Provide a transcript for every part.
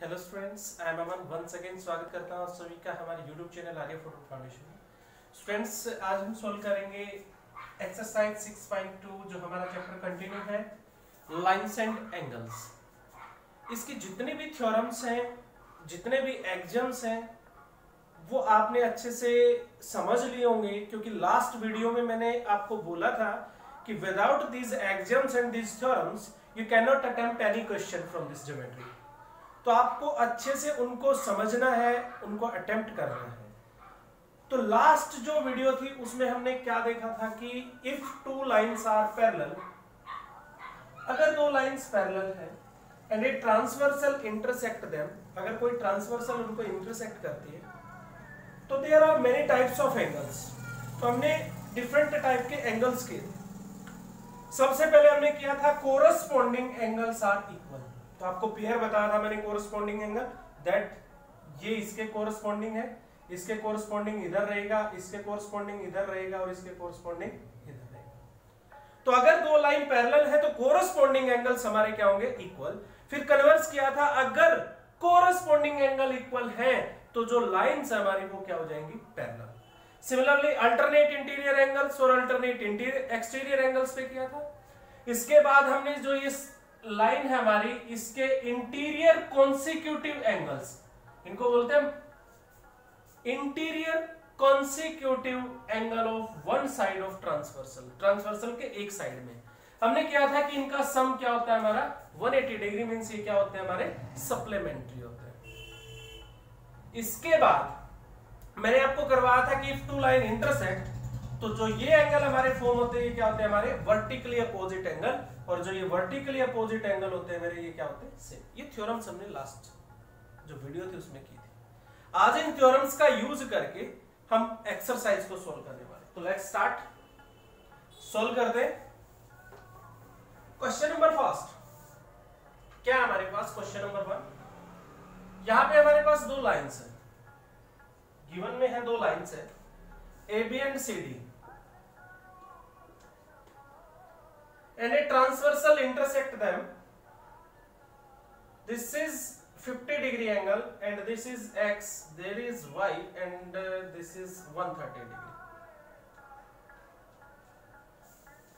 Hello students, I am Aman. Once again स्वागत करता हूं सभी का हमारे YouTube channel Arya photo foundation में। स्टूडेंट्स, आज हम सॉल्व करेंगे एक्सरसाइज 6.2 जो हमारा चैप्टर कंटिन्यू है, लाइंस एंड एंगल्स। इसकी जितने भी थ्योरम्स हैं, जितने भी एक्जम्स हैं, वो आपने अच्छे से समझ लिए होंगे, क्योंकि लास्ट वीडियो में मैंने आपको बोला था कि without these axioms and these theorems you can not attempt any question from this geometry. तो आपको अच्छे से उनको समझना है, उनको अटेम्प्ट करना है। तो लास्ट जो वीडियो थी उसमें हमने क्या देखा था कि if two lines are parallel, अगर दो लाइंस पैरेलल है and a transversal intersect them, अगर कोई ट्रांसवर्सल उनको इंटरसेक्ट करती है, तो there are many types of angles. तो हमने डिफरेंट टाइप के एंगल्स किए थे। सबसे पहले हमने किया था कोरस्पॉन्डिंग एंगल्स आर इक्वल। तो आपको पेयर बताया था मैंने कोरस्पॉन्डिंग एंगल, दैट ये इसके कोरस्पॉन्डिंग है, इसके कोरस्पॉन्डिंग इधर रहेगा, इसके कोरस्पॉन्डिंग इधर रहेगा और इसके कोरस्पॉन्डिंग इधर रहेगा। तो अगर दो लाइन पैरेलल है तो कोरस्पॉन्डिंग एंगल्स हमारे क्या होंगे? इक्वल। फिर कन्वर्स किया था, अगर कोरस्पॉन्डिंग एंगल इक्वल है तो जो लाइंस है हमारी वो क्या हो जाएंगी? Parallel. Similarly alternate interior angles और अल्टरनेट एक्सटीरियर एंगल्स पे किया था। इसके बाद हमने जो ये लाइन है हमारी, इसके इंटीरियर कॉन्सिक्यूटिव एंगल्स, इनको बोलते हैं interior consecutive angle of one side of transversal, transversal के एक साइड में। हमने किया था कि इनका सम क्या होता है हमारा? 180 डिग्री। मींस ये क्या होते हैं हमारे? सप्लीमेंट्री होते हैं। इसके बाद मैंने आपको करवाया था कि इफ टू लाइन इंटरसेक्ट, तो जो ये एंगल हमारे फॉर्म होते हैं ये क्या होते हैं हमारे? Vertically opposite angle. और जो ये वर्टिकली अपोजिट एंगल होते हैं मेरे, ये क्या होते हैं? सेम। ये थ्योरम्स हमने लास्ट जो वीडियो थी उसमें की थी। आज इन थ्योरम्स का यूज करके हम एक्सरसाइज को सोल्व करने वाले। तो लेट्स स्टार्ट, सोल्व करते हैं। क्वेश्चन नंबर फर्स्ट क्या है हमारे पास? क्वेश्चन नंबर 1, यहां पे हमारे पास दो लाइंस है, गिवन में है दो लाइंस है, AB and CD, and a transversal intersect them. This is 50 degree angle and this is X, there is Y and this is 130 degree.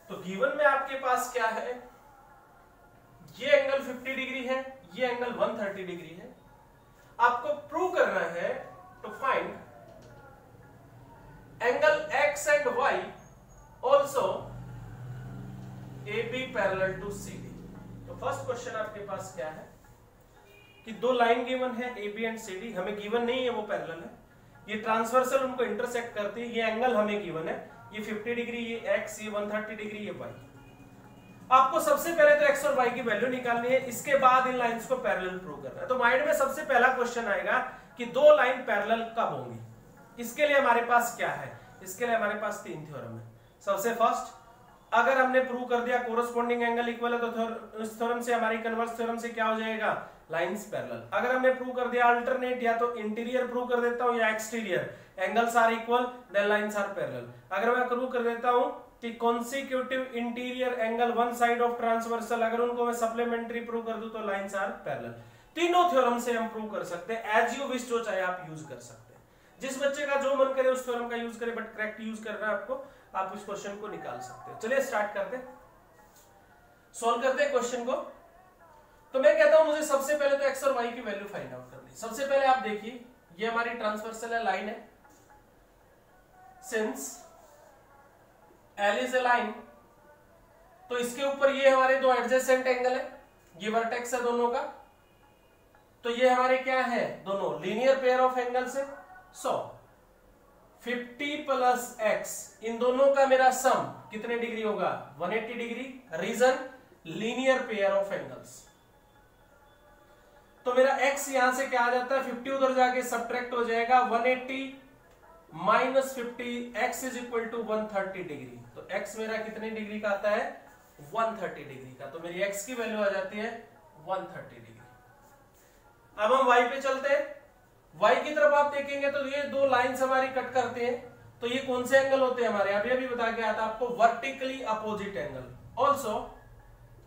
तो गिवन में आपके पास क्या है? ये एंगल 50 डिग्री है, ये एंगल 130 डिग्री है। आपको प्रूव करना है to find angle X and Y also AB parallel to CD। तो फर्स्ट क्वेश्चन आपके पास क्या है कि दो लाइन गिवन है AB एंड CD, हमें गिवन नहीं है वो पैरेलल है, ये ट्रांसवर्सल उनको इंटरसेक्ट करती है, ये एंगल हमें गिवन है, ये 50 डिग्री, ये X, ये 130 डिग्री, ये Y। आपको सबसे पहले तो X और Y की वैल्यू निकालनी है, इसके बाद इन लाइंस को पैरेलल प्रूव करना है। तो माइंड में सबसे पहला क्वेश्चन आएगा कि दो लाइन पैरेलल कब होंगी। इसके लिए हमारे पास क्या है? इसके लिए हमारे पास तीन थ्योरम है। सबसे फर्स्ट, अगर हमने प्रूव कर दिया कोरस्पॉन्डिंग एंगल इक्वल है तो इस थ्योरम से हमारी कन्वर्स थ्योरम से क्या हो जाएगा? Lines parallel. अगर हमने प्रूव कर दिया अल्टरनेट, या तो इंटीरियर प्रूव कर देता हूं या exterior, angles are equal then lines are parallel. अगर मैं प्रूव कर देता हूं कि consecutive interior angle one side of transversal, अगर उनको मैं सप्लीमेंट्री प्रूव कर दूं तो लाइंस आर पैरेलल। तीनों थ्योरम से हम प्रूव कर सकते हैं, एज यू विश, जो चाहे आप यूज कर सकते हैं। जिस बच्चे का जो मन करे उस थ्योरम का यूज करे, बट करेक्ट यूज करना है आपको, आप इस क्वेश्चन को निकाल सकते हैं। चलिए स्टार्ट करते हैं, सॉल्व करते हैं क्वेश्चन को। तो मैं कहता हूं मुझे सबसे पहले तो X और Y की वैल्यू फाइंड आउट करनी है। सबसे पहले आप देखिए, ये हमारी ट्रांसवर्सल है, लाइन है। Since L is a line, तो इसके ऊपर ये हमारे दो एडजेसेंट एंगल है, ये वर्टेक्स है दोनों का, तो ये हमारे क्या है? दोनों लीनियर पेयर ऑफ एंगल्स है। सो 50 प्लस X, इन दोनों का मेरा सम कितने डिग्री होगा? 180 degree. Reason, linear pair of angles. तो मेरा X यहां से क्या आ जाता है? 50 उधर जाके सब्ट्रैक्ट हो जाएगा, 180 minus 50, X is equal to 130 degree. तो X मेरा कितने डिग्री का आता है? 130 डिग्री का। तो मेरी X की वैल्यू आ जाती है 130 डिग्री। अब हम Y पे चलते हैं। Y की तरफ आप देखेंगे तो ये दो लाइंस हमारी कट करते हैं, तो ये कौन से एंगल होते हैं हमारे? अभी बता के आया था आपको, vertically opposite angle. Also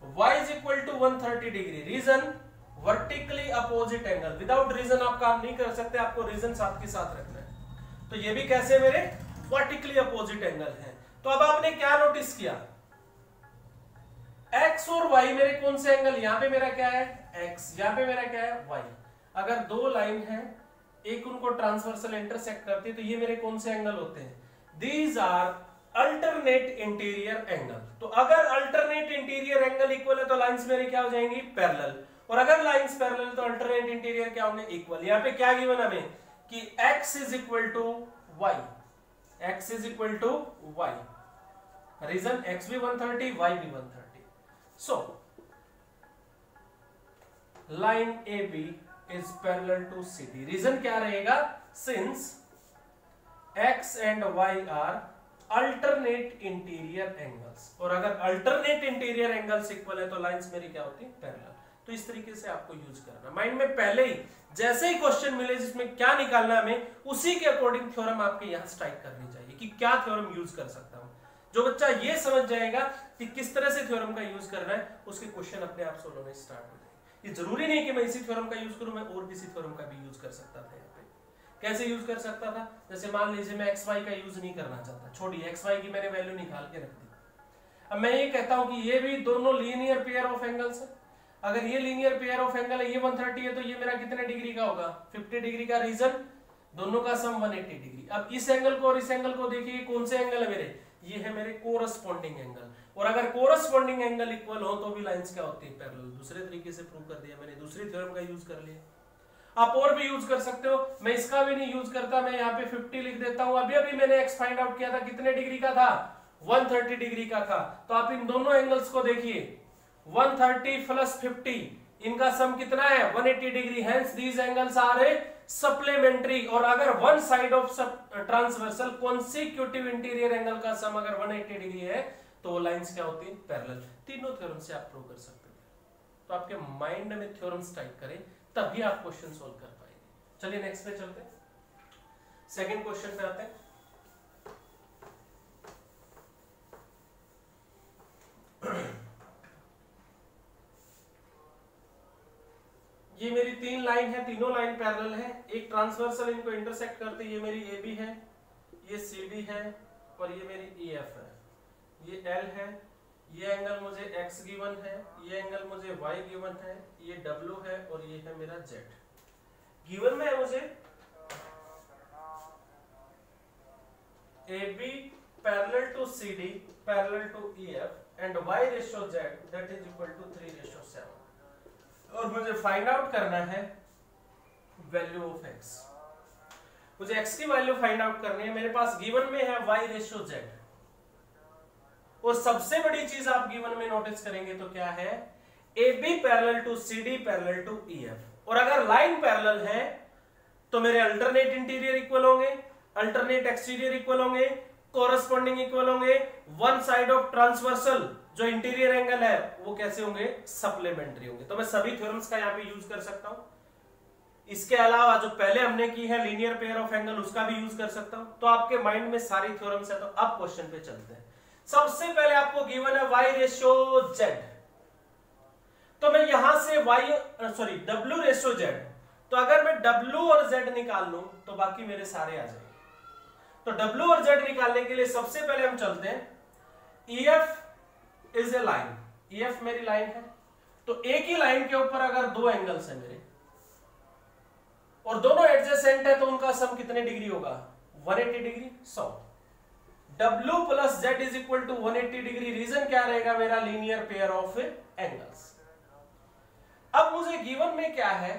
y is equal to 130 degree. Reason vertically opposite angle. Without reason आप काम नहीं कर सकते, आपको रीजन साथ के साथ रखना है। तो ये भी कैसे मेरे वर्टिकली अपोजिट एंगल है। तो अब आपने क्या नोटिस किया, x और y मेरे कौन से एंगल, यहां पे मेरा क्या है x, यहां पे मेरा क्या है y। अगर दो लाइन है, एक उनको ट्रांसवर्सल इंटरसेक्ट करती है, तो ये मेरे कौन से एंगल होते हैं, these are alternate interior angle. तो अगर अल्टरनेट इंटीरियर एंगल इक्वल है तो लाइंस मेरी क्या हो जाएंगी, पैरेलल। और अगर लाइंस पैरेलल तो अल्टरनेट इंटीरियर क्या होंगे, इक्वल। यहां पे क्या गिवन हमें कि x is equal to y, x is equal to y, reason x भी 130 y भी 130। So line AB is parallel to CD। Reason क्या रहेगा, since x and y are alternate interior angles. और अगर अल्टरनेट इंटीरियर एंगल्स इक्वल है तो lines मेरी क्या होती है, पैरेलल। तो इस तरीके से आपको यूज करना, माइंड में पहले ही जैसे ही क्वेश्चन मिले जिसमें क्या निकालना है हमें, उसी के अकॉर्डिंग थ्योरम आपके यहां स्ट्राइक करनी चाहिए कि क्या थ्योरम यूज कर सकता हूं। जो बच्चा ये समझ जाएगा कि किस तरह से थ्योरम का यूज करना है, उसके क्वेश्चन अपने आप सोल्व होने स्टार्ट हो जाएंगे। ये जरूरी नहीं कि मैं इसी थ्योरम का यूज करूं, मैं और किसी थ्योरम का भी यूज कर सकता था। यहाँ पे कैसे यूज कर सकता था, जैसे मान लीजिए मैं एक्स वाई का यूज नहीं करना चाहता, छोड़िए एक्स वाई की मैंने वैल्यू निकाल के रख दी। अब मैं ये कहता हूं कि ये भी दोनों लीनियर पेयर ऑफ एंगल्स है। अगर ये लीनियर पेयर ऑफ एंगल है, ये 130 है, तो ये मेरा कितने डिग्री का होगा, 50 डिग्री का। रीजन दोनों का सम 180 डिग्री। अब इस एंगल को और इस एंगल को देखिए, कौन से एंगल है मेरे, ये है मेरे कोरस्पॉन्डिंग एंगल। और अगर कोरस्पॉन्डिंग एंगल इक्वल हो तो भी लाइंस क्या होती है, पैरेलल। दूसरे तरीके से प्रूव कर दिया मैंने, दूसरी थ्योरम का यूज कर लिया। आप और भी यूज कर सकते हो, मैं इसका भी नहीं यूज करता, मैं यहाँ पे 50 लिख देता हूँ। अभी अभी मैंने x फाइंड आउट किया था, कितने डिग्री का था, 130 डिग्री का था। तो आप इन दोनों एंगल्स को देखिए, 130 प्लस 50, इनका सम कितना है, 180 degree. Hence these angles are a supplementary. और अगर one side of transversal consecutive interior angle का सम अगर 180 डिग्री है तो वो लाइंस क्या होती है, पैरेलल। तीनों थ्योरम से आप प्रूव कर सकते हो। तो आपके माइंड में थ्योरम स्ट्राइक करें तभी आप क्वेश्चन सोल्व कर पाएंगे। चलिए नेक्स्ट पे चलते हैं, सेकंड क्वेश्चन पे आते हैं। ये मेरी तीन लाइन है, तीनों लाइन पैरेलल है। एक ट्रांसवर्सल इनको इंटरसेक्ट करती है, ये मेरी AB है, ये CD है और ये मेरी EF है। ये L है, ये एंगल मुझे X गिवन है, ये एंगल मुझे Y गिवन है, ये W है और ये है मेरा Z। गिवन में है मुझे AB parallel to CD parallel to EF and Y ratio Z that is equal to 3:7। और मुझे फाइंड आउट करना है वैल्यू ऑफ x। मुझे x की वैल्यू फाइंड आउट करनी है। मेरे पास गिवन में है y रेशियो z। और सबसे बड़ी चीज आप गिवन में नोटिस करेंगे तो क्या है, AB parallel to CD parallel to EF। और अगर लाइन पैरेलल है तो मेरे अल्टरनेट इंटीरियर इक्वल होंगे, अल्टरनेट एक्सटीरियर इक्वल होंगे, कोरस्पॉन्डिंग इक्वल होंगे, वन साइड ऑफ ट्रांसवर्सल जो इंटीरियर एंगल है वो कैसे होंगे, सप्लीमेंट्री होंगे। तो मैं सभी थ्योरम्स का यहाँ पे यूज कर सकता हूं। इसके अलावा जो पहले हमने की है लीनियर पेयर ऑफ एंगल, उसका भी यूज कर सकता हूं। तो आपके माइंड में सारी थ्योरम्स है। तो अब क्वेश्चन पे चलते हैं। सबसे पहले आपको गिवन है y रेशियो z। तो मैं यहां से w रेशियो z, तो अगर मैं w और z निकाल लूं तो बाकी मेरे सारे आ जाएंगे। तो w और z निकालने के लिए सबसे पहले हम चलते हैं, EF is a line, EF मेरी लाइन है। तो एक ही लाइन के ऊपर अगर दो एंगल्स है मेरे और दोनों एडजेसेंट है तो उनका सम कितने डिग्री होगा, 180 degree. So W plus Z is equal to 180 degree. Reason क्या रहेगा, मेरा लीनियर पेयर ऑफ एंगल्स। अब मुझे गिवन में क्या है,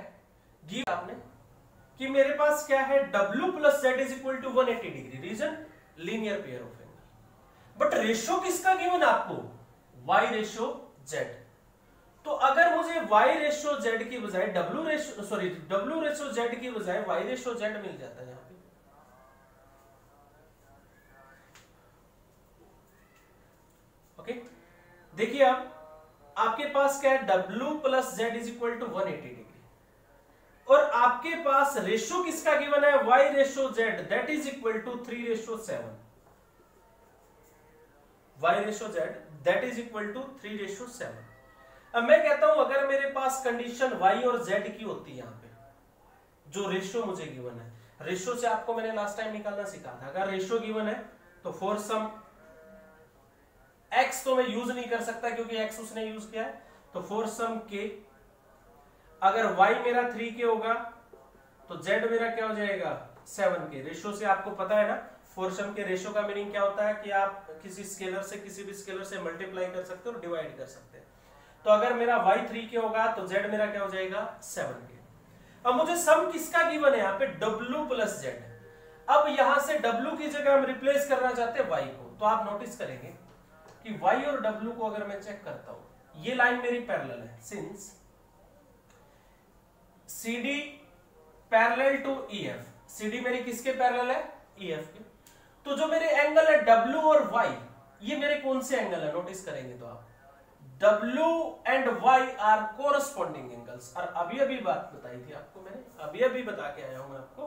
गिवन आपने कि मेरे पास क्या है, W plus Z is equal to 180 degree. Reason linear pair of angle. But ratio किसका गिवन आपको, y रेशियो z। तो अगर मुझे y रेशियो z की बजाय w रेशियो z की बजाय y रेशियो z मिल जाता है यहां पे, ओके। देखिए अब आपके पास क्या है, w plus z is equal to 180 degree और आपके पास रेशियो किसका गिवन है, y ratio z that is equal to 3:7। y ratio z that is equal to 3:7। अब मैं कहता हूं अगर मेरे पास कंडीशन y और z की होती है, यहां पे जो रेशियो मुझे गिवन है, रेशियो से आपको मैंने लास्ट टाइम निकालना सिखाया था, अगर रेशियो गिवन है तो फॉर सम x तो मैं यूज नहीं कर सकता क्योंकि x उसने यूज किया है, तो फॉर सम k, अगर y मेरा 3k होगा तो z मेरा क्या हो जाएगा 7k। रेशियो से आपको पता है ना, फॉर सम के रेशियो का मीनिंग क्या होता है कि आप किसी स्केलर से किसी भी स्केलर से मल्टीप्लाई कर सकते हो और डिवाइड कर सकते हैं। तो अगर मेरा y 3k होगा तो z मेरा क्या हो जाएगा 7k। अब मुझे सम किसका गिवन है यहाँ पे w प्लस z। अब यहां से w की जगह हम रिप्लेस करना चाहते हैं y को, तो आप नोटिस करेंगे कि y और w को अगर मैं चेक करता हूं, ये लाइन मेरी पैरेलल है, since CD parallel to EF, CD मेरी किसके पैरेलल है EF के, तो जो मेरे एंगल है W और Y, ये मेरे कौन से एंगल है नोटिस करेंगे तो आप W and Y are corresponding angles. और अभी बात बताई थी आपको मैंने, अभी बता के आया हूं मैं आपको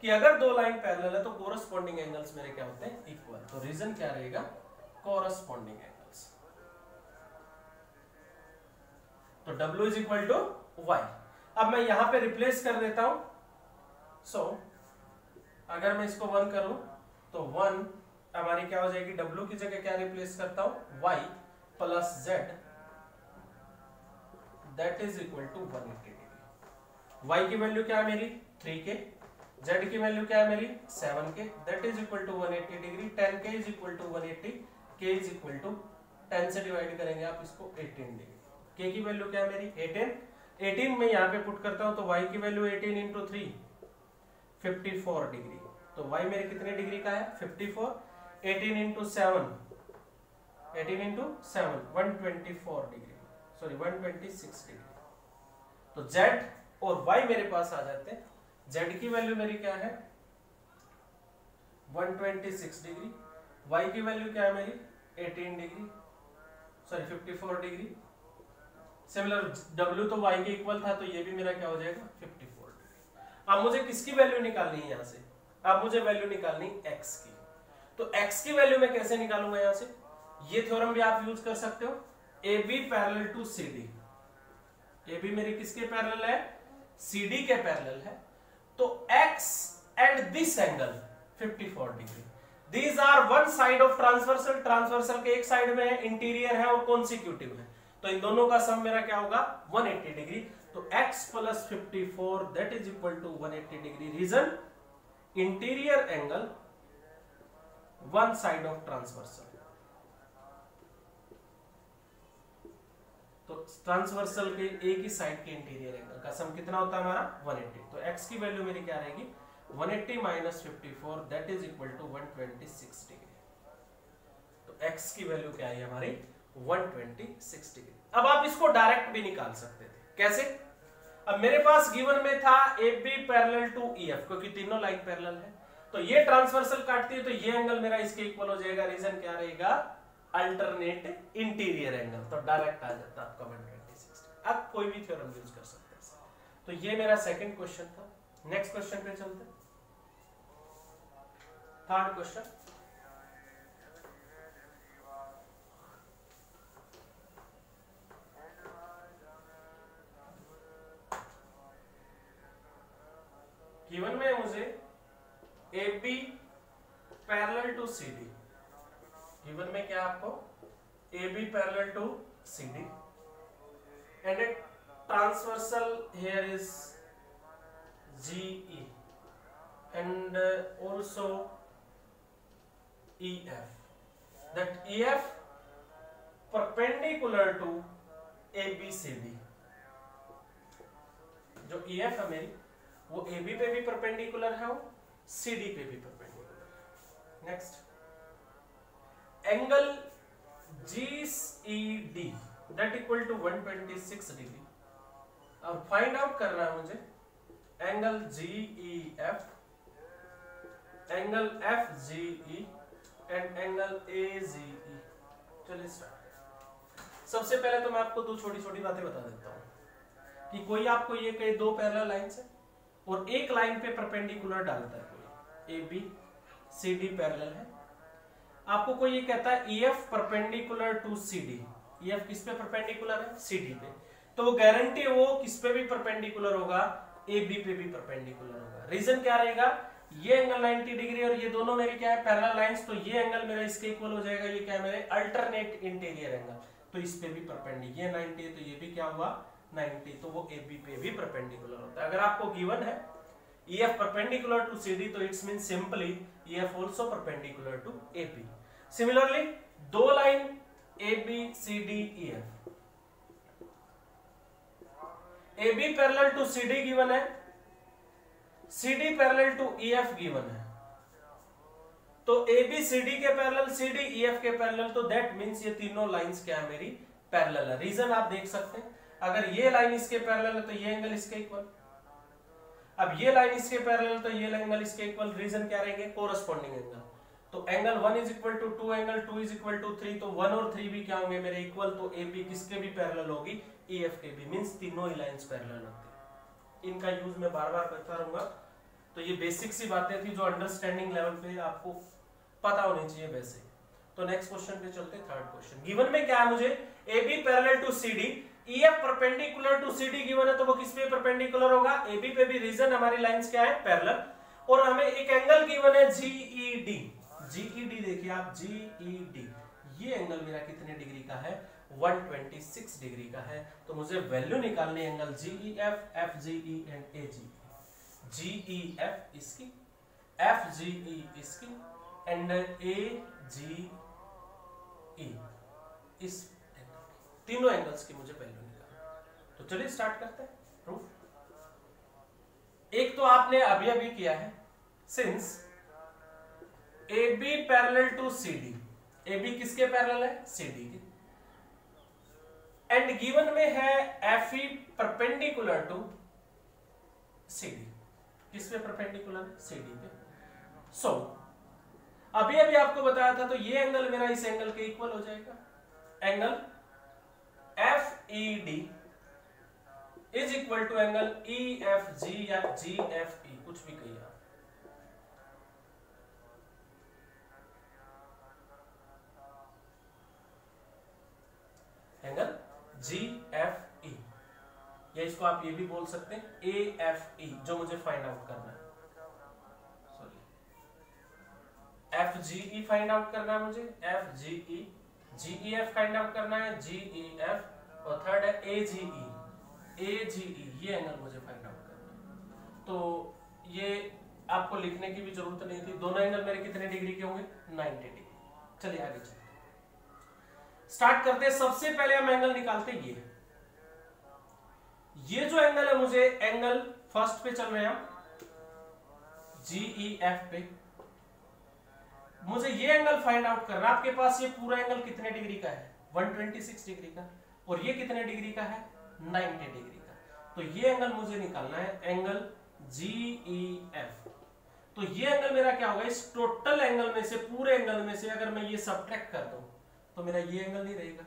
कि अगर दो लाइन पैरेलल है तो कोरस्पॉन्डिंग एंगल्स मेरे क्या होते हैं इक्वल। तो रीजन क्या रहेगा कोरस्पॉन्डिंग एंगल्स। तो W is equal to Y। अब मैं यहां पे रिप्लेस कर देता हूं। सो अगर मैं इसको 1 करूं तो 1 हमारी क्या हो जाएगी, W की जगह क्या रिप्लेस करता हूं y plus z, that is equal to 180 degree. y की वैल्यू क्या है मेरी 3k, z की वैल्यू क्या है मेरी 7k, that is equal to 180 degree. 10k is equal to 180, k is equal to 10 से डिवाइड करेंगे आप इसको 18 डिग्री। k की वैल्यू क्या है मेरी 18 में यहां पे पुट करता हूं तो y की वैल्यू 18 इंटू 3 54 डिग्री। तो y मेरे कितने डिग्री का है 54, 18 इंटू 7 124 डिग्री, सॉरी 126 डिग्री। तो z और y मेरे पास आ जाते हैं। z की वैल्यू मेरी क्या है 126 डिग्री, y की वैल्यू क्या है मेरी 18 degree, sorry 54 degree. Similar w तो y के इक्वल था तो ये भी मेरा क्या हो जाएगा 54 डिग्री। अब मुझे किसकी वैल्यू निकालनी है यहां से, अब मुझे वैल्यू निकालनी x की। तो x की वैल्यू मैं कैसे निकालूंगा यहां से, ये थ्योरम भी आप यूज कर सकते हो, AB parallel to CD। AB मेरी किसके पैरेलल है CD के पैरेलल है, तो x and this angle 54 degree, these are one side of transversal, transversal के एक साइड में है, इंटीरियर है और कॉन्सिक्यूटिव है, तो इन दोनों का सम मेरा क्या होगा 180 डिग्री। तो x plus 54 that is equal to 180 degree. Reason interior angle one side of transversal, तो ट्रांसवर्सल के एक ही साइड के इंटीरियर एंगल का सम कितना होता है हमारा 180। तो x की वैल्यू मेरी क्या रहेगी 180 minus 54 that is equal to 126 degree. तो x की वैल्यू क्या है हमारी 126 डिग्री। अब आप इसको डायरेक्ट भी निकाल सकते थे, कैसे, अब मेरे पास गिवन में था AB पैरेलल टू EF, क्योंकि तीनों लाइन पैरेलल है, तो ये ट्रांसवर्सल काटती है तो ये एंगल मेरा इसके इक्वल हो जाएगा। रीजन क्या रहेगा अल्टरनेट इंटीरियर एंगल, तो डायरेक्ट आ जाता आपका 126। अब कोई भी थ्योरम यूज कर सकते हैं। तो ये मेरा सेकंड क्वेश्चन था। नेक्स्ट क्वेश्चन पे चलते हैं, थर्ड क्वेश्चन। गिवन में मुझे AB parallel to CD, given में क्या आपको AB parallel to CD and a transversal here is GE and also EF, that EF perpendicular to ABCD। जो EF है मेरी वो AB पे भी परपेंडिकुलर है और CD पे भी perpendicular. Next angle GCD that equal to 126 degree. अब फाइंड आउट करना है मुझे angle GEF, angle FGE and angle AGE। चलिए स्टार्ट। सबसे पहले तो मैं आपको दो छोटी छोटी बातें बता देता हूं कि कोई आपको ये कहे दो पैरेलल लाइंस है और एक लाइन पे परपेंडिकुलर डालता है, कोई AB CD पैरेलल है, आपको कोई ये कहता है EF perpendicular to CD, EF किस पे परपेंडिकुलर है? CD पे। तो वो गारंटी वो किस पे भी परपेंडिकुलर होगा? AB पे भी परपेंडिकुलर होगा। रीजन क्या रहेगा? ये एंगल 90 डिग्री और ये दोनों मेरी क्या है? Parallel lines. तो ये एंगल मेरा इसके इक्वल हो जाएगा। ये क्या है मेरे? Alternate interior angle. तो इस पे भी परपेंडिकुलर, ये 90 है तो ये भी क्या हुआ? 90। तो वो AB पे भी परपेंडिकुलर होता है। अगर आपको गिवन है EF perpendicular to CD, तो it's mean simply EF also perpendicular to AB. Similarly दो line AB CD EF, AB parallel to CD given है, CD parallel to EF given है। तो AB CD के पैरेलल, CD EF के parallel, तो that means ये तीनों lines क्या है मेरी? पैरेलल है। रीजन आप देख सकते हैं, अगर ये लाइन इसके पैरेलल है तो ये एंगल इसके इक्वल, अब ये लाइन इसके पैरेलल तो ये एंगल इसके इक्वल। रीजन क्या रहेंगे? Corresponding angle. तो angle 1 is equal to 2, angle 2 is equal to 3, तो 1 और 3 भी क्या होंगे मेरे? इक्वल। तो AB किसके भी पैरेलल होगी? EF के भी। मींस तीनों ही लाइंस पैरेलल होती है। इनका यूज मैं बार बार करता रहूंगा। तो ये बेसिक सी बातें थी जो अंडरस्टैंडिंग लेवल पे आपको पता होनी चाहिए वैसे। तो नेक्स्ट क्वेश्चन पे चलते हैं। थर्ड क्वेश्चन गिवन में क्या है मुझे? AB parallel to CD, EF perpendicular to CD given है, तो वो किस पे परपेंडिकुलर होगा? AB पे भी। रीजन हमारी लाइंस क्या है? पैरेलल। और हमें एक एंगल गिवन है GED। GED देखिए आप, GED ये एंगल मेरा कितने डिग्री का है? 126 डिग्री का है। तो मुझे वैल्यू निकालनी है angle GEF, FGE and AGE। GEF इसकी, FGE इसकी एंड AGE इस तीनों एंगल्स की मुझे वैल्यू निकालनी। तो चलिए स्टार्ट करते हैं प्रूफ। एक तो आपने अभी अभी किया है, since AB parallel to CD, AB किसके पैरेलल है? CD के। एंड गिवन में है FE परपेंडिकुलर टू CD, किस पे परपेंडिकुलर? CD पे। सो अभी अभी आपको बताया था, तो ये एंगल मेरा इस एंगल के इक्वल हो जाएगा। Angle FED is equal to angle EFG या GFE, कुछ भी कहिए आप। एंगल GFE, या इसको आप ये भी बोल सकते हैं AFE, जो मुझे फाइंड आउट करना है। FGE फाइंड आउट करना है मुझे, FGE, GEF फाइंड आउट करना है, GEF, और थर्ड है AGE, AGE, ये एंगल मुझे फाइंड आउट करना है। तो ये आपको लिखने की भी जरूरत नहीं थी। दोनों एंगल मेरे कितने डिग्री के होंगे? 90 डिग्री। चलिए आगे चलते हैं, स्टार्ट करते हैं। सबसे पहले हम एंगल निकालते हैं ये जो एंगल है, मुझे एंगल फर्स्ट पे चल रहे हैं हम, GEF पे। मुझे ये एंगल फाइंड आउट करना है। आपके पास ये पूरा एंगल कितने डिग्री का है? 126 डिग्री का। और ये कितने डिग्री का है? 90 डिग्री का। तो ये एंगल मुझे निकालना है, एंगल GEF। तो ये एंगल मेरा क्या होगा? इस टोटल एंगल में से, पूरे एंगल में से अगर मैं ये सब्ट्रैक्ट कर दूं तो मेरा ये एंगल नहीं रहेगा।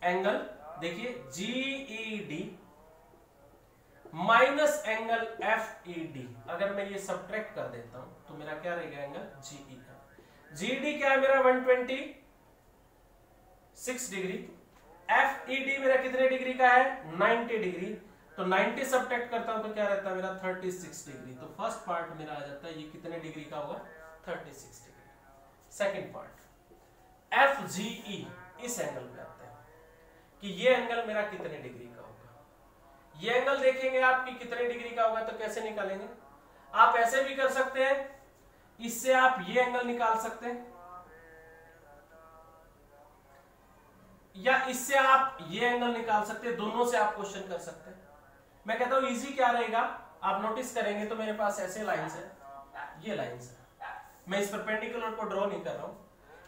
एंगल देखिए GED माइनस एंगल FED, अगर मैं ये सब्ट्रैक्ट कर देता हूं तो मेरा क्या रहेगा? Angle GEF। GED क्या है मेरा? 126 डिग्री। FED मेरा कितने डिग्री का है? 90 डिग्री। तो 90 सब्ट्रैक्ट करता हूं तो क्या रहता है मेरा? 36 डिग्री। तो फर्स्ट पार्ट मेरा आ जाता है, ये कितने डिग्री का होगा? 36 डिग्री। सेकंड पार्ट FGE, इस एंगल पे आता है कि ये एंगल मेरा कितने डिग्री का होगा। ये एंगल देखेंगे आप कि कितने डिग्री का होगा, तो कैसे निकालेंगे? आप ऐसे भी कर सकते हैं, इससे आप ये एंगल निकाल सकते हैं, या इससे आप ये एंगल निकाल सकते हैं। दोनों से आप क्वेश्चन कर सकते हैं। मैं कहता हूं इजी क्या रहेगा, आप नोटिस करेंगे तो मेरे पास ऐसे लाइंस है, ये लाइंस है, मैं इस परपेंडिकुलर को ड्रॉ नहीं कर रहा हूं।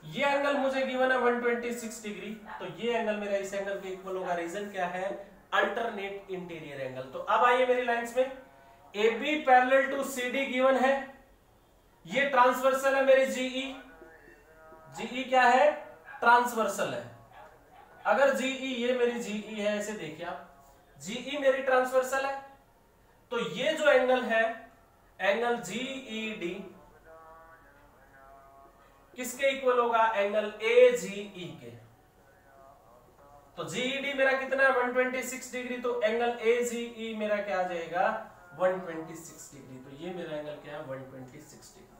ये एंगल मुझे गिवन है 126 डिग्री, तो ये एंगल मेरा इस एंगल के इक्वल होगा। रीजन क्या है? Alternate interior angle. तो अब आइए मेरी लाइंस में, AB parallel to CD given है, ये ट्रांसवर्सल है मेरी GE। GE क्या है? ट्रांसवर्सल है। अगर GE, ये मेरी GE है, ऐसे देखिए आप, GE मेरी ट्रांसवर्सल है, तो ये जो एंगल है, एंगल GED किसके इक्वल होगा? एंगल AGE के। तो जीईडी मेरा कितना है 126 डिग्री, तो एंगल एजीई मेरा क्या आ जाएगा 126 डिग्री। तो ये मेरा एंगल क्या है 126 डिग्री।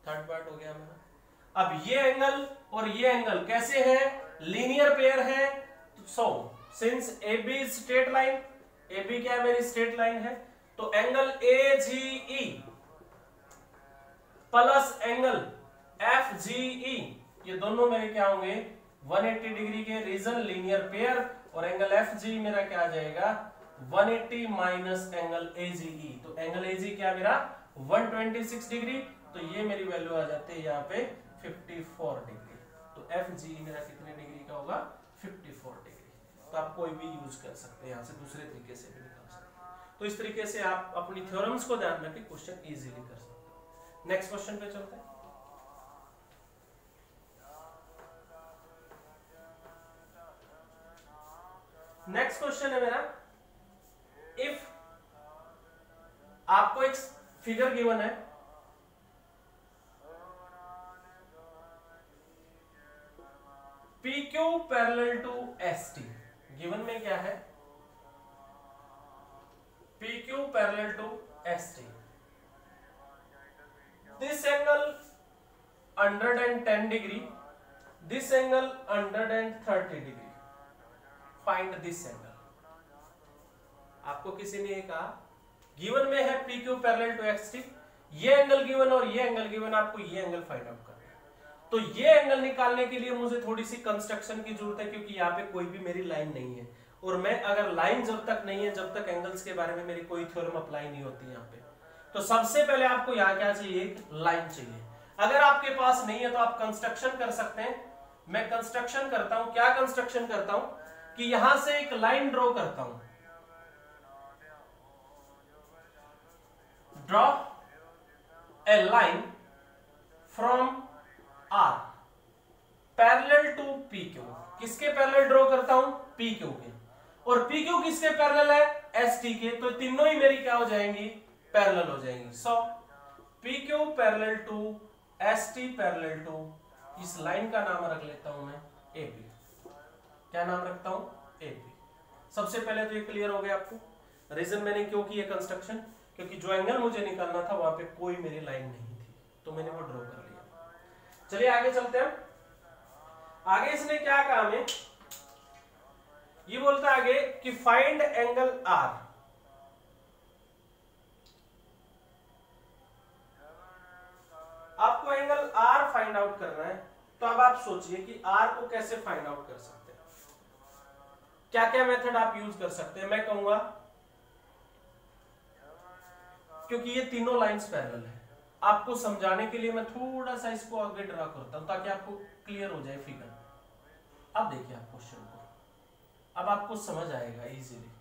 थर्ड पार्ट हो गया मेरा। अब ये एंगल और ये एंगल कैसे है, लीनियर पेयर है। So since AB is straight line, AB क्या है मेरी स्ट्रेट लाइन है, तो angle AGE plus angle FGE ये दोनों मेरे क्या होंगे 180 डिग्री के, रीजन लीनियर पेयर, और एंगल FG मेरा क्या आ जाएगा 180 माइनस एंगल AGE। तो एंगल AG क्या मेरा 126 डिग्री, तो ये मेरी वैल्यू आ जाती है यहाँ पे 54 डिग्री। तो FG मेरा कितने डिग्री का होगा 54 डिग्री। तो आप कोई भी यूज कर सकते हैं, यहाँ से दूसरे तरीके से भी निकाल सकते हैं। तो इस तरीके से आप अपनी थ्योरम्स को ध्यान रख के क्वेश्चन इजीली कर सकते हैं। नेक्स्ट क्वेश्चन पे चलते हैं। नेक्स्ट क्वेश्चन है मेरा, इफ आपको एक फिगर गिवन है, PQ पैरेलल टू ST। गिवन में क्या है PQ parallel to ST, this angle 110 degree, this angle 130 degree, find this angle. आपको किसी ने कहा गिवन में है PQ पैरेलल टू ST, ये एंगल गिवन और ये एंगल गिवन, आपको ये एंगल फाइंड आउट करना है। तो ये एंगल निकालने के लिए मुझे थोड़ी सी कंस्ट्रक्शन की जरूरत है, क्योंकि यहाँ पे कोई भी मेरी लाइन नहीं है, और मैं अगर लाइन जब तक नहीं है, जब तक एंगल्स के बारे में मेरी कोई थ्योरम अप्लाई नहीं होती यहाँ पे। तो सबसे पहले आपको यहाँ क्या चाहिए, एक लाइन चाहिए। अगर आपके पास नहीं है तो आप कंस्ट्रक्शन कर सकते हैं। मैं कंस्ट्रक्शन करता हूं, क्या कंस्ट्रक्शन करता हूं कि यहां से एक लाइन ड्रॉ करता हूं, draw a line from R parallel to PQ। किसके पैरेलल ड्रॉ करता हूं PQ के, और PQ किसके पैरेलल है ST के, तो तीनों ही मेरी क्या हो जाएंगी पैरेलल हो जाएंगी। So PQ parallel to ST parallel to, इस लाइन का नाम रख लेता हूं मैं AB। क्या नाम रखता हूं AB। सबसे पहले तो ये क्लियर हो गया आपको। रीजन मैंने क्यों की ये कंस्ट्रक्शन, क्योंकि जो एंगल मुझे निकालना था वहां पे कोई मेरी लाइन नहीं थी, तो मैंने वो ड्रॉ कर लिया। चलिए आगे चलते हैं। आगे इसने क्या कहा हमें, ये बोलता है आगे कि फाइंड एंगल R। आपको एंगल R फाइंड आउट करना है, तो अब आप सोचिए कि R को कैसे फाइंड आउट कर सकते हैं, क्या क्या मेथड आप यूज कर सकते हैं। मैं कहूंगा क्योंकि ये तीनों लाइंस पैरेलल है, आपको समझाने के लिए मैं थोड़ा सा इसको आगे ड्रा करता हूं ताकि आपको क्लियर हो जाए फिगर। अब देखिए आप क्वेश्चन को, अब आपको समझ आएगा इजीली।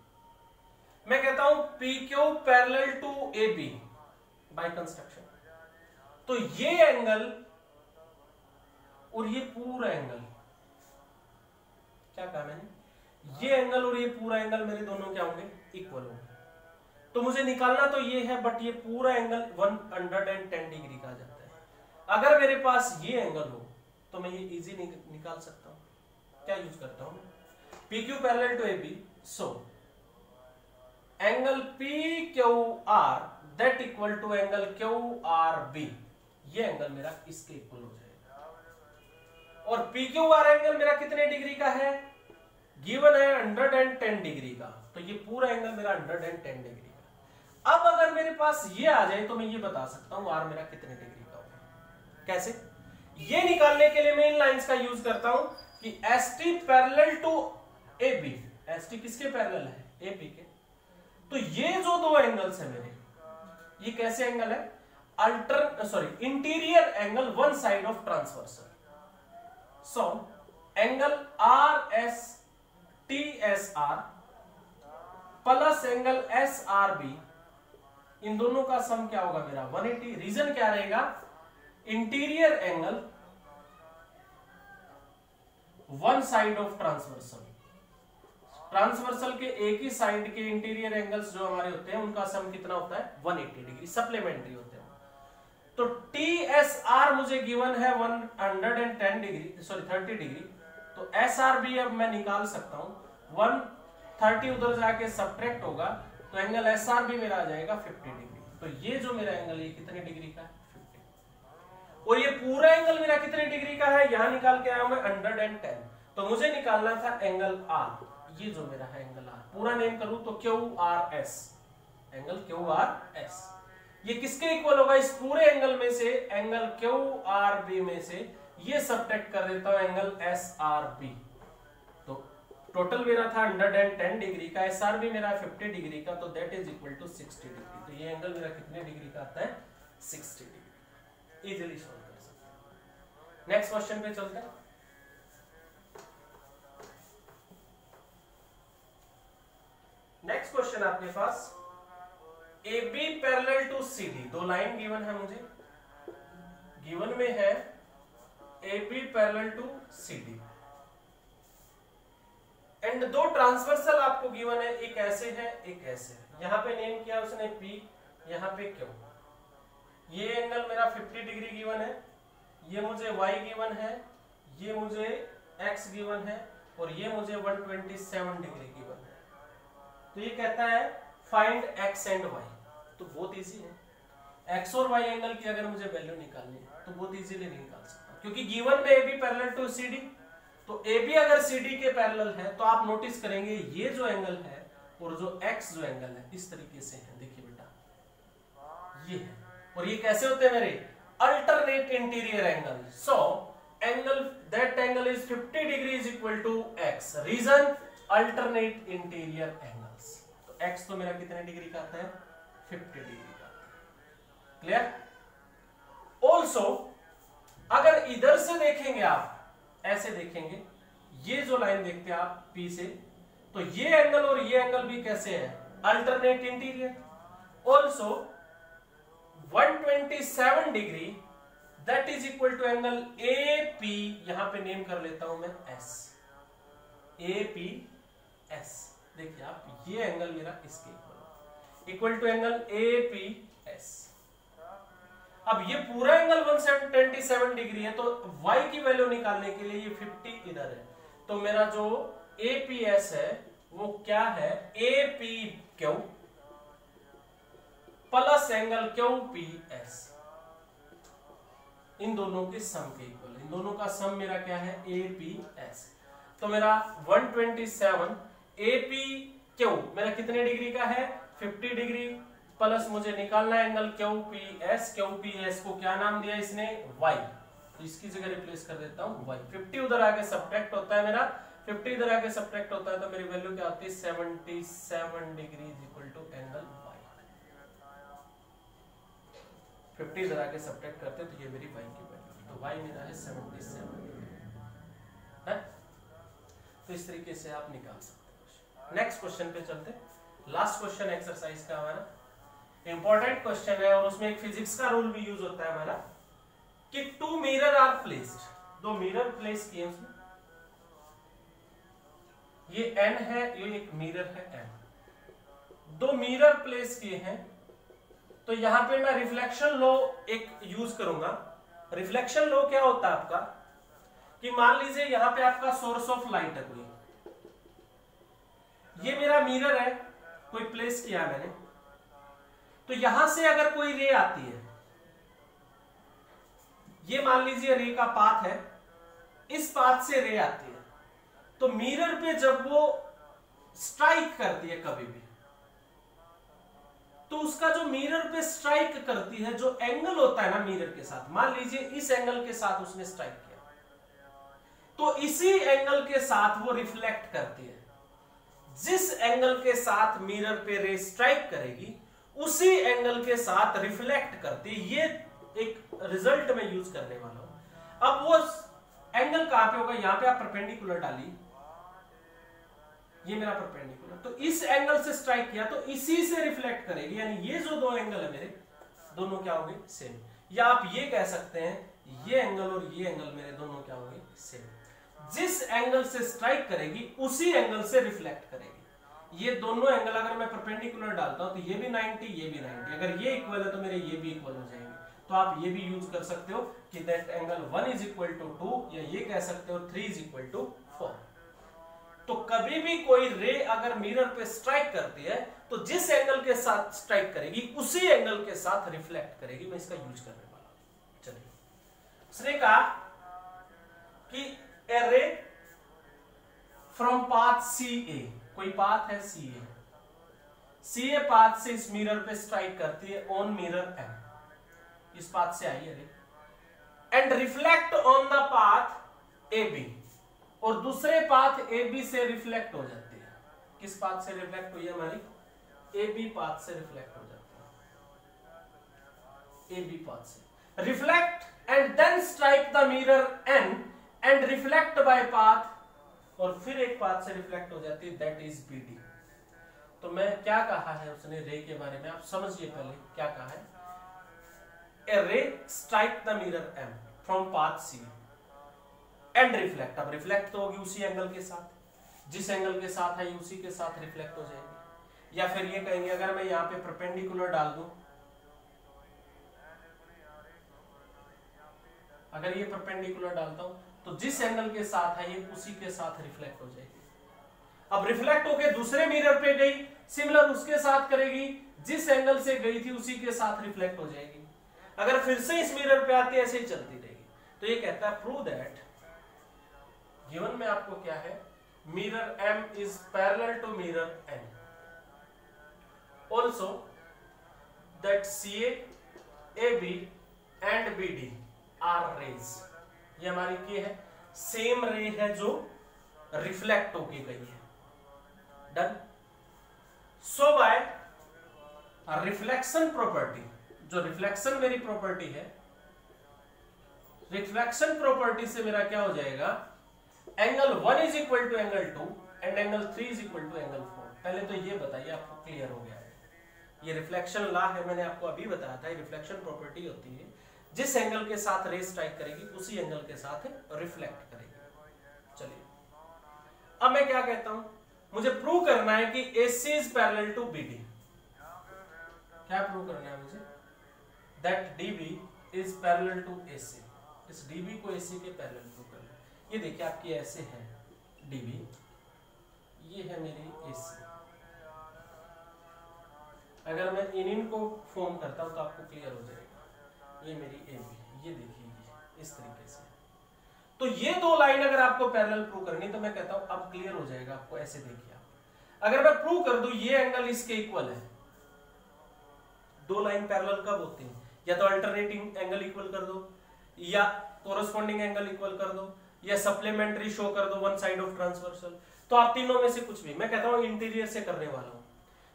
मैं कहता हूं PQ parallel to AB by construction, तो ये एंगल और ये पूरा एंगल, क्या कहा मैंने, ये एंगल और ये पूरा एंगल मेरे दोनों क्या होंगे इक्वल होंगे। तो मुझे निकालना तो ये है, बट ये पूरा एंगल 110 डिग्री का जाता है। अगर मेरे पास ये एंगल हो तो मैं ये इजी निकाल सकता हूं। क्या यूज करता हूं, PQ parallel to AB, so angle PQR that equal to angle QRB, ये एंगल मेरा इसके इक्वल हो जाएगा। और PQR एंगल मेरा कितने डिग्री का है, गिवन है 110 डिग्री का, तो ये पूरा एंगल मेरा 110 डिग्री का। अब अगर मेरे पास ये आ जाए तो मैं ये बता सकता हूं R मेरा कितने डिग्री का होगा। कैसे, ये निकालने के लिए मैं इन लाइंस का यूज करता हूं कि ST parallel to AB, ST किसके पैरेलल है AB के, तो ये जो दो एंगल्स है मेरे, ये कैसे एंगल है interior angle one side of transversal. So angle RSTSR plus angle SRB, इन दोनों का सम क्या होगा मेरा 180। रीजन क्या रहेगा, interior angle one side of transversal, transversal के एक ही साइड के इंटीरियर एंगल्स जो हमारे होते हैं उनका सम कितना होता है 180 डिग्री, सप्लीमेंट्री होते हैं। तो TSR मुझे गिवन है 110 डिग्री 30 डिग्री, तो SRB अब मैं निकाल सकता हूं। 130 उधर जाके सब्ट्रैक्ट होगा तो एंगल SRB मेरा आ जाएगा 50 डिग्री। तो ये जो मेरा एंगल है कितने डिग्री का है? 50। और ये पूरा एंगल मेरा कितने डिग्री का है? यहां निकाल के आया मैं 110। तो मुझे निकालना था एंगल R। ये जो मेरा है एंगल R, पूरा नेम करूं तो QRS, एंगल QRS। ये किसके इक्वल होगा? इस पूरे एंगल में से, एंगल QRB में से ये सब्ट्रैक्ट कर देता हूं एंगल SRB। तो टोटल मेरा था 110 डिग्री का, SRB मेरा 50 डिग्री का, तो that is equal to 60 degree. तो ये एंगल मेरा कितने डिग्री का आता है? 60 डिग्री। इजीली सॉल्व कर सकते हैं। नेक्स्ट क्वेश्चन पे चलते हैं। नेक्स्ट क्वेश्चन आपके पास, AB पैरेलल टू CD, दो लाइन गिवन है मुझे, गिवन में है AB parallel to CD and दो ट्रांसवर्सल आपको गिवन है, एक ऐसे है एक ऐसे है। यहां पे नेम किया उसने P, यहां पे Q। ये एंगल मेरा 50 डिग्री गिवन है, ये मुझे Y गिवन है, ये मुझे X गिवन है और ये मुझे 127 डिग्री गिवन है। तो ये कहता है फाइंड X एंड Y। तो बहुत इजी है, X और Y एंगल की अगर मुझे वैल्यू निकालनी है तो बहुत इजीली निकाल सकता हूं, क्योंकि गिवन में AB पैरेलल टू CD। तो AB अगर CD के पैरेलल है तो आप नोटिस करेंगे ये जो एंगल है और जो X जो एंगल है इस तरीके से है। देखिए बेटा, ये है, और ये कैसे होते हैं मेरे? Alternate interior angle. So angle, that angle is 50 degree is equal to X। Reason, alternate interior angles. तो X तो मेरा कितने डिग्री का आता है? 50 डिग्री का। क्लियर? ऑल्सो अगर इधर से देखेंगे आप, ऐसे देखेंगे, ये जो लाइन देखते हैं आप P से, तो ये एंगल और ये एंगल भी कैसे है? Alternate interior. Also 127 degree that is equal to angle AP, यहां पे नेम कर लेता हूं मैं S, APS। देखिए आप, ये एंगल मेरा इसके इक्वल टू एंगल APS। अब ये पूरा एंगल 127 डिग्री है, तो Y की वैल्यू निकालने के लिए ये 50 इधर है, तो मेरा जो APS है वो क्या है? APQ प्लस एंगल QPS, इन दोनों के सम के इक्वल। इन दोनों का सम मेरा क्या है? APS। तो मेरा 127 APQ मेरा कितने डिग्री का है? 50 डिग्री, प्लस मुझे निकालना है एंगल QPS। QPS को क्या नाम दिया इसने? Y। तो इसकी जगह रिप्लेस कर देता हूं Y। 50 उधर आके सब्ट्रैक्ट होता है मेरा, 50 इधर आके सब्ट्रैक्ट होता है तो मेरी वैल्यू क्या आती है? 77 degree is equal to angle Y। 50 इधर आके सब्ट्रैक्ट करते हैं तो ये मेरी Y की वैल्यू, तो Y मेरा है 77 है। तो इस तरीके से आप निकाल सकते हैं। नेक्स्ट क्वेश्चन पे चलते हैं। लास्ट क्वेश्चन एक्सरसाइज का हमारा इंपॉर्टेंट क्वेश्चन है और उसमें एक फिजिक्स का रूल भी यूज होता है हमारा, कि टू मिरर आर प्लेस्ड, दो मिरर प्लेस किए उसमें, ये N है, ये एक मिरर है N, दो मिरर प्लेस किए हैं। तो यहां पे मैं रिफ्लेक्शन लॉ एक यूज करूंगा। रिफ्लेक्शन लॉ क्या होता है आपका, कि मान लीजिए यहां पे आपका सोर्स ऑफ लाइट है कोई, ये मेरा मिरर है, कोई प्लेस किया मैंने, तो यहां से अगर कोई रे आती है, ये मान लीजिए रे का पाथ है, इस पाथ से रे आती है, तो मिरर पे जब वो स्ट्राइक करती है कभी भी, तो उसका जो मिरर पे स्ट्राइक करती है जो एंगल होता है ना मिरर के साथ, मान लीजिए इस एंगल के साथ उसने स्ट्राइक किया, तो इसी एंगल के साथ वो रिफ्लेक्ट करती है। जिस एंगल के साथ मिरर पे रे स्ट्राइक करेगी उसी एंगल के साथ रिफ्लेक्ट करती है। ये एक रिजल्ट में यूज करने वाला हूं। अब वो एंगल कहां पे होगा? यहां पे आप परपेंडिकुलर डालिए, ये मेरा परपेंडिकुलर, तो इस एंगल से स्ट्राइक किया तो इसी से रिफ्लेक्ट करेगी, यानी ये जो दो एंगल है मेरे, दोनों क्या होंगे? सेम। या आप ये कह सकते हैं ये एंगल और ये एंगल मेरे दोनों क्या होंगे? सेम। जिस एंगल से स्ट्राइक करेगी उसी एंगल से रिफ्लेक्ट करेगी। ये दोनों एंगल अगर मैं परपेंडिकुलर डालता हूं तो ये भी 90, ये भी 90, अगर ये इक्वल है तो मेरे ये भी इक्वल हो जाएंगे। तो आप ये भी यूज कर सकते हो कि that angle 1 is equal to 2, या ये कह सकते हो 3 इज इक्वल टू 4। तो कभी भी कोई रे अगर मिरर पे स्ट्राइक करती है तो जिस एंगल के साथ स्ट्राइक करेगी उसी एंगल के साथ रिफ्लेक्ट करेगी। मैं इसका यूज करने वाला हूं। चलिए, उसने कहा कि ए रे फ्रॉम पाथ सी ए, कोई पाथ है सी ए पाथ से इस मिरर पे स्ट्राइक करती है ऑन मिरर एम, इस पाथ से आई है ray, and reflect on the path A B, और दूसरे पाथ ए बी से रिफ्लेक्ट हो जाती है। किस पाथ से रिफ्लेक्ट हुई है हमारी? ए बी पाथ से रिफ्लेक्ट हो जाती है, ए बी पाथ से reflect and then strike the mirror N and reflect by path, और फिर एक पाथ से रिफ्लेक्ट हो जाती है, दैट इज बी डी। तो मैं क्या कहा है उसने रे के बारे में, आप समझिए पहले क्या कहा है। A ray strike the mirror M from path C and reflect, अब रिफ्लेक्ट तो होगी उसी एंगल के साथ, जिस एंगल के साथ आई उसी के साथ रिफ्लेक्ट हो जाएगी। या फिर ये कहेंगे अगर मैं यहाँ पे परपेंडिकुलर डाल दूं, अगर ये परपेंडिकुलर डालता हूं तो जिस एंगल के साथ है ये उसी के साथ रिफ्लेक्ट हो जाएगी। अब रिफ्लेक्ट होके दूसरे मिरर पे गई, सिमिलर उसके साथ करेगी, जिस एंगल से गई थी उसी के साथ रिफ्लेक्ट हो जाएगी। अगर फिर से इस मिरर पे आती है ऐसे ही चलती रहेगी। तो ये कहता है प्रूव दैट, गिवन में आपको क्या है, mirror M is parallel to mirror N, also that C A B and B D are rays, ये हमारी क्या है, सेम रे है जो रिफ्लेक्ट होके गई है। Done. So by reflection property, जो रिफ्लेक्शन मेरी प्रॉपर्टी है, रिफ्लेक्शन प्रॉपर्टी से मेरा क्या हो जाएगा, angle 1 is equal to angle 2 and angle 3 is equal to angle 4। पहले तो ये बताइए आपको क्लियर हो गया है, ये रिफ्लेक्शन लॉ है, मैंने आपको अभी बताया था। रिफ्लेक्शन प्रॉपर्टी होती है जिस एंगल के साथ रे स्ट्राइक करेगी उसी एंगल के साथ रिफ्लेक्ट करेगी। चलिए, अब मैं क्या कहता हूं, मुझे प्रूव करना है कि AC is parallel to BD। क्या प्रूव करना है मुझे, that DB is parallel to AC। इस DB को AC के पैरेलल प्रूव करना है। ये देखिए आपकी ऐसे है DB, ये है मेरी AC। अगर मैं इन को फॉर्म करता हूं तो आपको क्लियर हो जाएगा, ये मेरी AB, ये देखिए इस तरीके से। तो ये दो लाइन अगर आपको पैरेलल प्रूव करनी तो मैं कहता हूं अब क्लियर हो जाएगा आपको। ऐसे देखिए आप, अगर मैं प्रूव कर दूं ये एंगल इसके इक्वल है, दो लाइन पैरेलल कब होती हैं, या तो अल्टरनेटिंग एंगल इक्वल कर दो, या कोरस्पॉन्डिंग एंगल इक्वल कर दो, या सप्लीमेंट्री शो कर दो वन साइड ऑफ ट्रांसवर्सल। तो आप तीनों में से कुछ भी, मैं कहता हूं इंटीरियर से करने वाला हूं,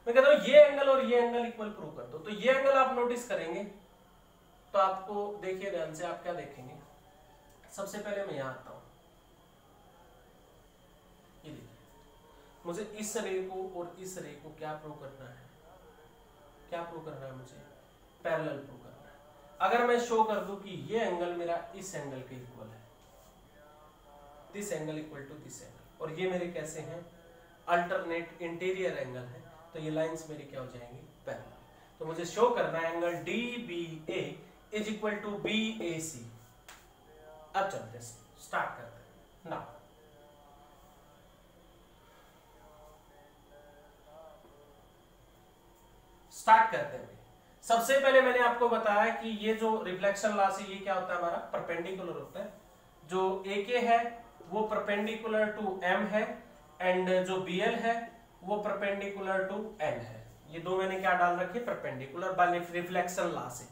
मैं कहता हूं ये एंगल और ये एंगल इक्वल प्रूव कर दो। तो ये एंगल आप नोटिस करेंगे तो आपको देखिए ध्यान से, आप क्या देखेंगे, सबसे पहले मैं यहां आता हूं, ये देखिए मुझे इस रे को और इस रे को क्या प्रूव करना है, क्या प्रूव करना है मुझे, पैरेलल प्रूव करना है। अगर मैं शो कर दूं कि ये एंगल मेरा इस एंगल के इक्वल है, this angle equal to this angle, और ये मेरे कैसे हैं, अल्टरनेट इंटीरियर एंगल है, तो ये लाइंस मेरी क्या हो जाएंगी, पैरेलल। तो मुझे शो करना है angle DBA is equal to BAC। अब चलते हैं, स्टार्ट करते हैं ना। स्टार्ट करते हैं। सबसे पहले मैंने आपको बताया कि ये जो रिफ्लेक्शन लॉ से ये क्या होता है, हमारा परपेंडिकुलर होता है। जो AK है वो परपेंडिकुलर टू M है, एंड जो BL है वो परपेंडिकुलर टू N है। ये दो मैंने क्या डाल रखी है, परपेंडिकुलर बाय रिफ्लेक्शन लॉ से,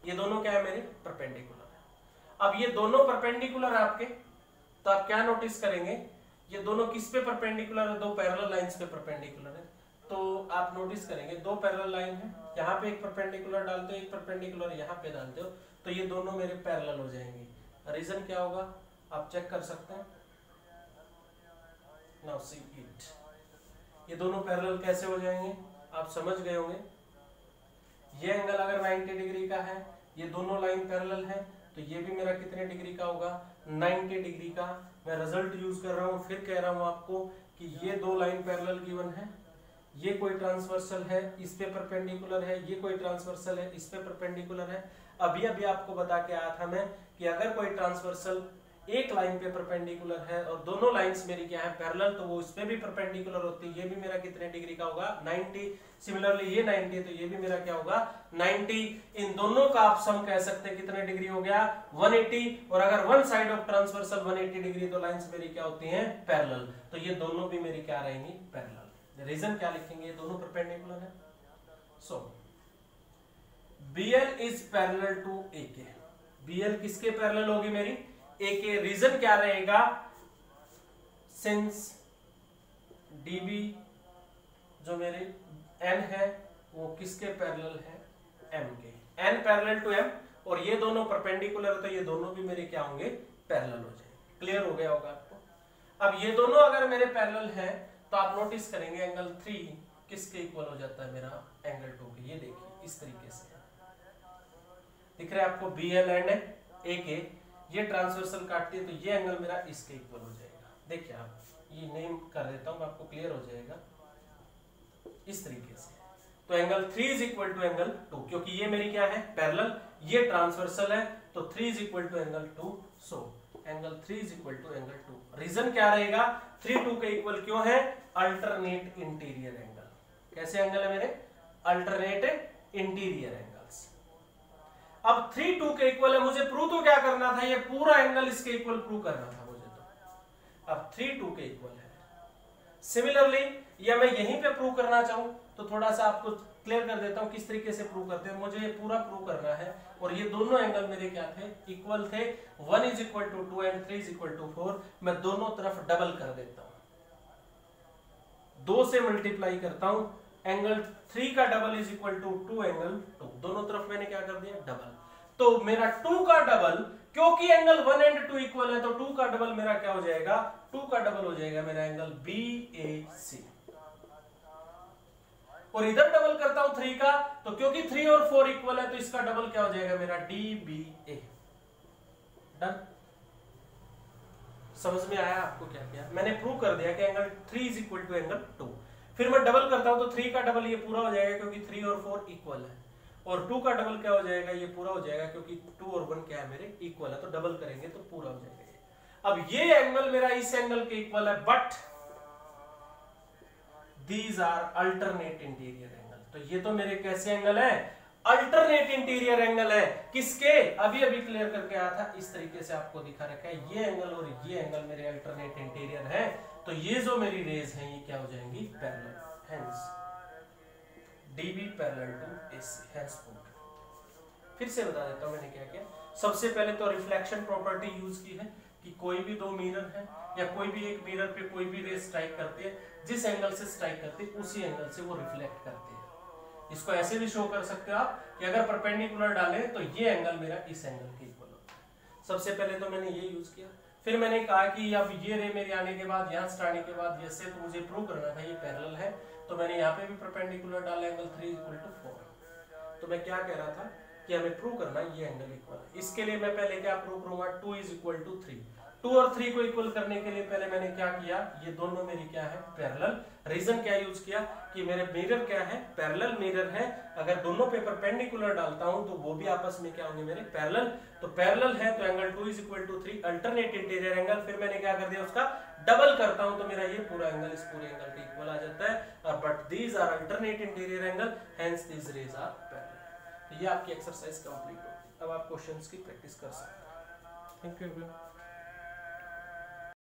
ये दोनों क्या है मेरे, परपेंडिकुलर है। अब ये दोनों परपेंडिकुलर है आपके, तो आप क्या नोटिस करेंगे, ये दोनों किस पे परपेंडिकुलर है, दो पैरेलल लाइंस पे परपेंडिकुलर है। तो आप नोटिस करेंगे दो पैरेलल लाइन है, यहाँ पे एक परपेंडिकुलर डालते हो, एक परपेंडिकुलर यहाँ पे डालते हो, तो ये दोनों मेरे पैरेलल हो जाएंगे। रीजन क्या होगा आप चेक कर सकते हैं। नाउ सी इट, ये दोनों पैरेलल कैसे हो जाएंगे आप समझ गए होंगे। ये एंगल अगर 90 डिग्री का है, ये दोनों लाइन पैरेलल है, तो ये भी मेरा कितने डिग्री का होगा, 90 डिग्री का। मैं रिजल्ट यूज कर रहा हूं, फिर कह रहा हूं आपको कि ये दो लाइन पैरेलल गिवन है, ये कोई ट्रांसवर्सल है इस पे परपेंडिकुलर है, ये कोई ट्रांसवर्सल है इस पे परपेंडिकुलर है। अभी अभी आपको बता के आया था मैं कि अगर कोई ट्रांसवर्सल एक लाइन पे परपेंडिकुलर है और दोनों लाइंस मेरी क्या है पैरेलल, तो वो इसमें भी परपेंडिकुलर होती है। ये भी मेरा कितने डिग्री का होगा 90। सिमिलरली ये 90 तो ये भी मेरा क्या होगा 90। इन दोनों का आप सम कह सकते हैं कितने डिग्री हो गया 180। और अगर one side of transversal 180 degree तो लाइंस मेरी क्या होती हैं पैरेलल, तो ये दोनों भी मेरी क्या रहेंगी पैरेलल। रीजन क्या लिखेंगे, दोनों परपेंडिकुलर है। So BL is parallel to AK। BL किसके पैरेलल होगी मेरी AK। रीजन क्या रहेगा, सिंस DB जो मेरे N है वो किसके पैरेलल है M के। N पैरेलल टू M और ये दोनों परपेंडिकुलर, तो ये दोनों भी मेरे क्या होंगे पैरेलल हो जाएंगे। क्लियर हो गया होगा आपको। अब ये दोनों अगर मेरे पैरेलल हैं तो आप नोटिस करेंगे एंगल 3 किसके इक्वल हो जाता है मेरा एंगल 2 के। ये देखिए इस तरीके से दिख रहा है आपको BL एंड AK, ये ट्रांसवर्सल काटती है तो ये एंगल मेरा इसके इक्वल हो जाएगा। देखिए आप ये नेम कर देता हूं, आपको क्लियर हो जाएगा इस तरीके से। तो angle 3 is equal to angle 2, क्योंकि ये मेरी क्या है पैरेलल, ये ट्रांसवर्सल है, तो 3 is equal to angle 2। So angle 3 is equal to angle 2। Reason क्या रहेगा, 3 2 के इक्वल क्यों है, अल्टरनेट इंटीरियर एंगल। कैसे एंगल है मेरे अल्टरनेट इंटीरियर एंगल्स। अब 3 2 के इक्वल है, मुझे प्रूव तो क्या करना था, ये पूरा एंगल इसके इक्वल प्रूव करना था मुझे। तो अब 3 2 के इक्वल है। सिमिलरली या मैं यहीं पे प्रूव करना चाहूं तो थोड़ा सा आपको क्लियर कर देता हूं किस तरीके से प्रूव करते हैं। मुझे ये पूरा प्रूव करना है और ये दोनों एंगल मेरे क्या थे इक्वल थे। 1 is equal to 2 and 3 is equal to 4। मैं दोनों तरफ डबल कर देता हूं, 2 से मल्टीप्लाई करता हूं। एंगल 3 का double is equal to 2 angle 2। दोनों तरफ मैंने क्या कर दिया डबल। तो मेरा 2 का डबल, क्योंकि एंगल 1 एंड 2 इक्वल है तो 2 का डबल मेरा क्या हो जाएगा, 2 का डबल हो जाएगा मेरा एंगल BAC। और इधर डबल करता हूं 3 का, तो क्योंकि 3 और 4 इक्वल है तो इसका डबल क्या हो जाएगा मेरा DBA। डन। समझ में आया आपको क्या किया मैंने, प्रूव कर दिया कि angle 3 is equal to angle 2। फिर मैं डबल करता हूं तो 3 का डबल ये पूरा हो जाएगा क्योंकि 3 और 4 इक्वल है, और 2 का डबल क्या हो जाएगा ये पूरा हो जाएगा क्योंकि 2 और 1 क्या है मेरे इक्वल है, तो डबल करेंगे तो पूरा हो जाएगा। अब ये एंगल मेरा इस एंगल के इक्वल है, but these are alternate interior angle. तो ये तो मेरे कैसे एंगल है अल्टरनेट इंटीरियर एंगल है। किसके, अभी अभी क्लियर करके आया था, इस तरीके से आपको दिखा रखा है। ये एंगल और ये एंगल मेरे अल्टरनेट इंटीरियर है, तो ये जो मेरी रेज है ये क्या हो जाएंगी parallel. Hence DB parallel to AC। Hence proved. फिर से बता देता हूं मैंने क्या किया। सबसे पहले तो रिफ्लेक्शन प्रॉपर्टी यूज की है कि कोई भी दो मिरर है या कोई भी एक मिरर पे कोई भी रे स्ट्राइक करते हैं, जिस एंगल से स्ट्राइक करते हैं उसी एंगल से वो रिफ्लेक्ट करते हैं। इसको ऐसे भी शो कर सकते हो आप कि अगर परपेंडिकुलर डालें तो ये एंगल मेरा इस एंगल के इक्वल होता है। सबसे पहले तो मैंने ये यूज किया। फिर मैंने कहा कि अब ये रे मेरे आने के बाद, यहाँ से आने के बाद ये से, तो मुझे प्रूव करना था ये पैरेलल है, तो मैंने यहाँ पे भी परपेंडिकुलर डाला एंगल 3 इक्वल टू 4। तो मैं क्या कह रहा था कि हमें प्रूव करना ये एंगल इक्वल है। इसके लिए मैं पहले क्या प्रूव करूंगा, 2 इज इक्वल टू 3। 2 और 3 को इक्वल करने के लिए पहले मैंने क्या किया, ये दोनों मेरी क्या है पैरेलल। रीजन क्या यूज किया कि मेरे मिरर क्या है पैरेलल मिरर है, अगर दोनों पे परपेंडिकुलर डालता हूं तो वो भी आपस में क्या होंगे मेरे पैरेलल। तो पैरेलल है तो angle 2 is equal to 3 alternate interior angle. फिर मैंने क्या कर दिया उसका डबल करता हूं तो मेरा ये पूरा एंगल इस पूरे एंगल के इक्वल आ जाता है। But these are alternate interior angle, hence these rays are parallel. ये आपकी एक्सरसाइज कंप्लीट हो। अब आप क्वेश्चंस की प्रैक्टिस कर सकते हैं। Thank you.